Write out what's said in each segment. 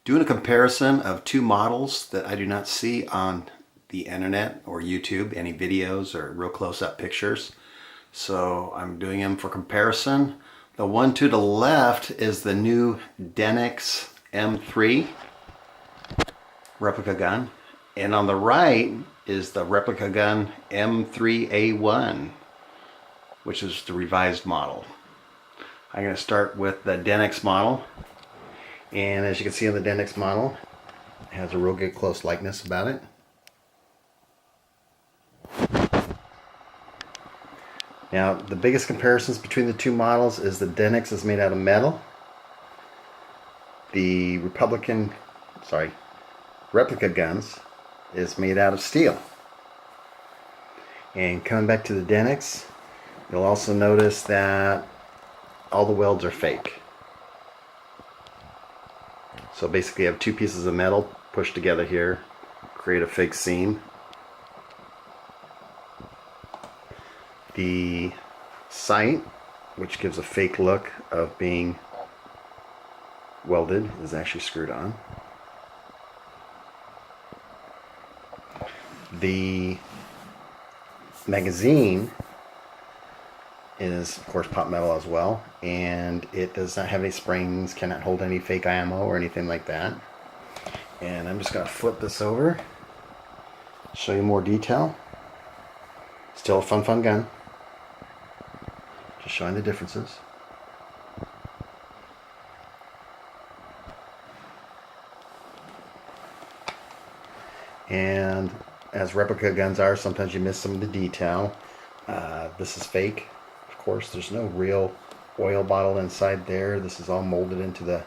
Doing a comparison of two models that I do not see on the internet or YouTube, any videos or real close-up pictures. So I'm doing them for comparison. The one to the left is the new Denix M3 replica gun, and on the right is the replica gun M3a1, which is the revised model. I'm going to start with the Denix model, and as you can see on the Denix model, it has a real good close likeness about it. Now, the biggest comparisons between the two models is the Denix is made out of metal. The Replica Guns is made out of steel. And coming back to the Denix, you'll also notice that all the welds are fake. So basically you have two pieces of metal pushed together here, create a fake seam. The sight, which gives a fake look of being welded, is actually screwed on. The magazine is of course pot metal as well, and it does not have any springs, cannot hold any fake ammo or anything like that. And I'm just going to flip this over, show you more detail. Still a fun gun. Just showing the differences. And as replica guns are, sometimes you miss some of the detail. This is fake. Of course, there's no real oil bottle inside there. This is all molded into the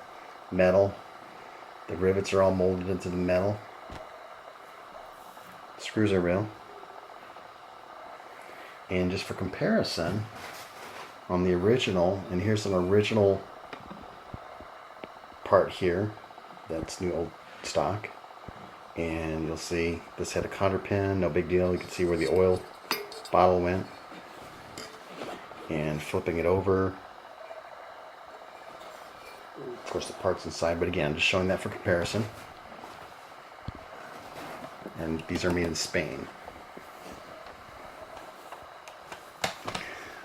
metal. The rivets are all molded into the metal. Screws are real. And just for comparison, on the original, and here's an original part here that's new old stock, and you'll see this had a cotter pin, no big deal. You can see where the oil bottle went, and flipping it over, of course the parts inside, but again, just showing that for comparison. And these are made in Spain.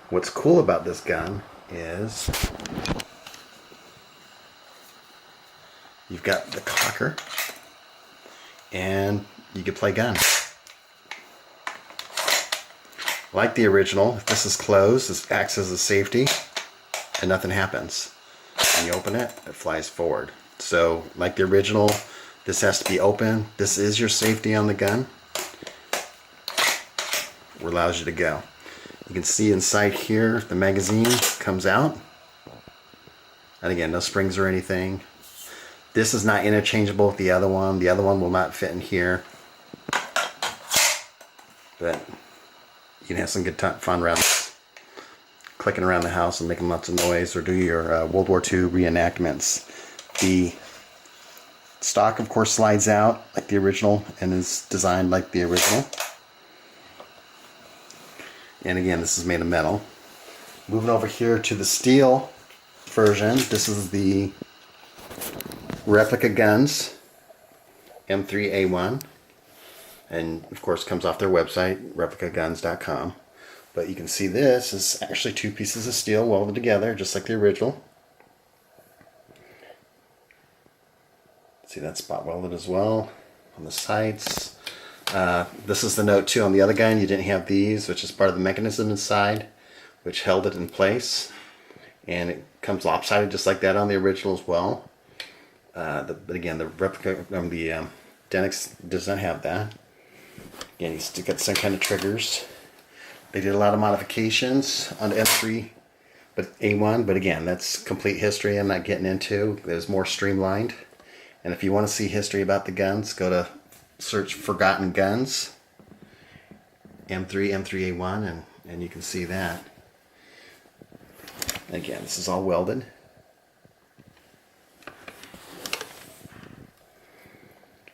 What's cool about this gun is you've got the cocker, and you can play gun. Like the original, if this is closed, this acts as a safety and nothing happens. When you open it, it flies forward. So like the original, this has to be open. This is your safety on the gun. It allows you to go. You can see inside here, the magazine comes out. And again, no springs or anything. This is not interchangeable with the other one. The other one will not fit in here. But you can have some good fun around clicking around the house and making lots of noise, or do your World War II reenactments. The stock, of course, slides out like the original and is designed like the original. And again, this is made of metal. Moving over here to the steel version, this is the Replica Guns M3a1, and of course comes off their website, replicaguns.com. But you can see this is actually two pieces of steel welded together, just like the original. See, that's spot welded as well on the sights. This is the note too on the other gun. You didn't have these, which is part of the mechanism inside, which held it in place, and it comes lopsided just like that on the original as well. But again, the replica, the Denix does not have that. Again, you still got some kind of triggers. They did a lot of modifications on the M3 A1, but again, that's complete history I'm not getting into. It was more streamlined. And if you want to see history about the guns, go to search Forgotten Guns M3, M3A1, and you can see that. Again, this is all welded.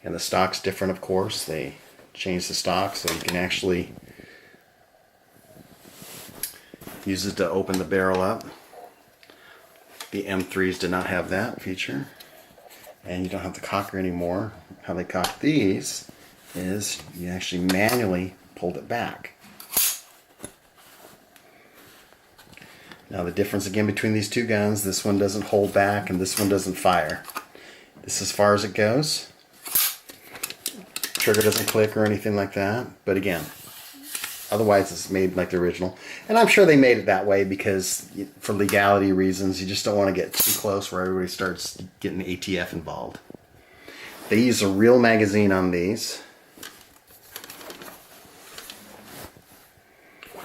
And the stock's different, of course. They changed the stock so you can actually use it to open the barrel up. The M3s did not have that feature. and you don't have the cocker anymore. How they cock these is you actually manually pulled it back. Now the difference again between these two guns, this one doesn't hold back and this one doesn't fire. This is as far as it goes. Trigger doesn't click or anything like that, but again, otherwise it's made like the original. And I'm sure they made it that way because for legality reasons, you just don't want to get too close where everybody starts getting ATF involved. They use a real magazine on these.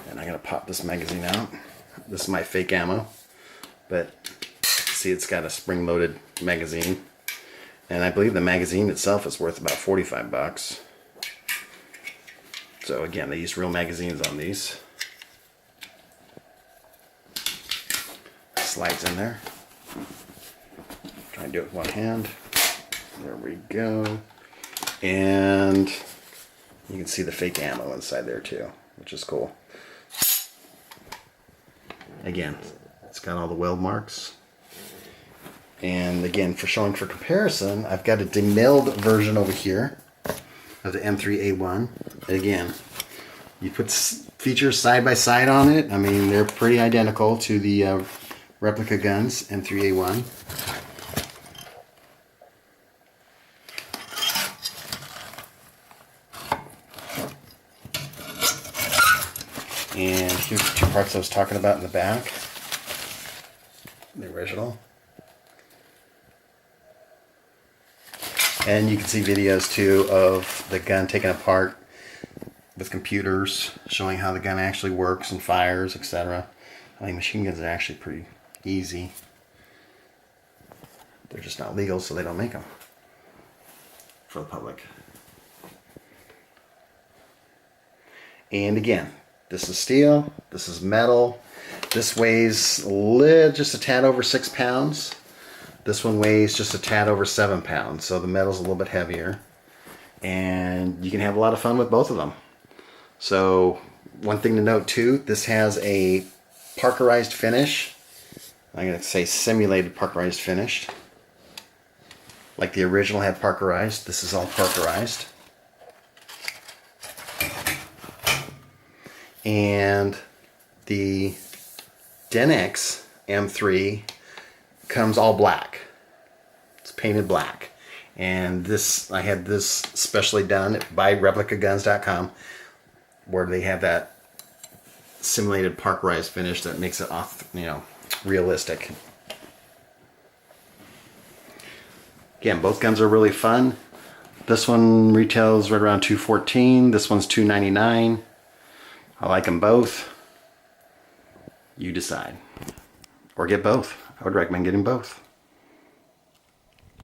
And I'm going to pop this magazine out. This is my fake ammo, but see, it's got a spring-loaded magazine, and I believe the magazine itself is worth about 45 bucks. So again, they use real magazines on these. Slides in there. Try and do it with one hand. There we go. And you can see the fake ammo inside there too, which is cool. Again, it's got all the weld marks. And again, for comparison, I've got a demilled version over here of the M3a1. And again, you put features side by side on it. I mean, they're pretty identical to the Replica Guns M3a1. And here's the two parts I was talking about in the back. The original. And you can see videos too of the gun taken apart with computers showing how the gun actually works and fires, etc. I mean, machine guns are actually pretty easy. They're just not legal, so they don't make them for the public. And again, this is steel, this is metal. This weighs just a tad over 6 pounds. This one weighs just a tad over 7 pounds, so the metal's a little bit heavier. And you can have a lot of fun with both of them. So one thing to note too, this has a parkerized finish. I'm going to say simulated parkerized finish. Like the original had parkerized, this is all parkerized. And the Denix M3 comes all black. It's painted black. And this, I had this specially done by replicaguns.com, where they have that simulated parkerized finish that makes it realistic. Again, both guns are really fun. This one retails right around $214. This one's $299. I like them both. You decide. Or get both. I would recommend getting both.